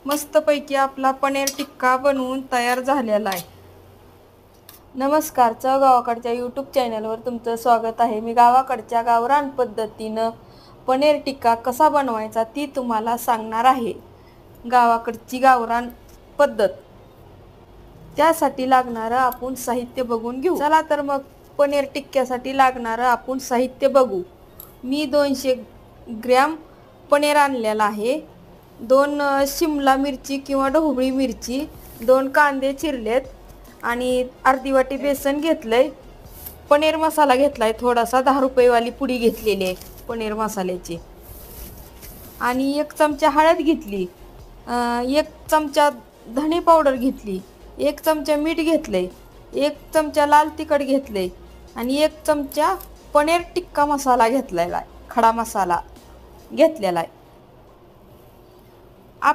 मस्तपैकी आपला पनीर टिक्का बनवून तयार झालेला आहे। नमस्कार, चव गावाकडच्या यूट्यूब चॅनलवर तुमचं स्वागत आहे। मी गावाकडच्या गावरान पद्धतीनं पनीर टिक्का कसा बनवायचा ती तुम्हाला सांगणार आहे। गावाकडची गावरान पद्धत, त्यासाठी लागणारं आपण साहित्य बघून घेऊ। चला तर मग पनीर टिक्क्यासाठी लागणारं आपण साहित्य बघू। मी 200 ग्रॅम पनीर आणलेला आहे। 2 शिमला मिरची किंवा ढोबळी मिरची, 2 कांदे चिरलेत आणि अर्धी वाटी बेसन घेतलंय। पनीर मसाला घेतलाय थोडासा, 10 रुपये वाली पुडी घेतलेली आहे पनीर मसाल्याची। आणि 1 चमचा हळद घेतली, 1 चमचा धणे पावडर घेतली, 1 चमचा मीठ घेतले, 1 चमचा लाल तिखट घेतले आणि 1 चमचा पनीर टिक्का मसाला घेतलेला आहे, खडा मसाला घेतलेला आहे।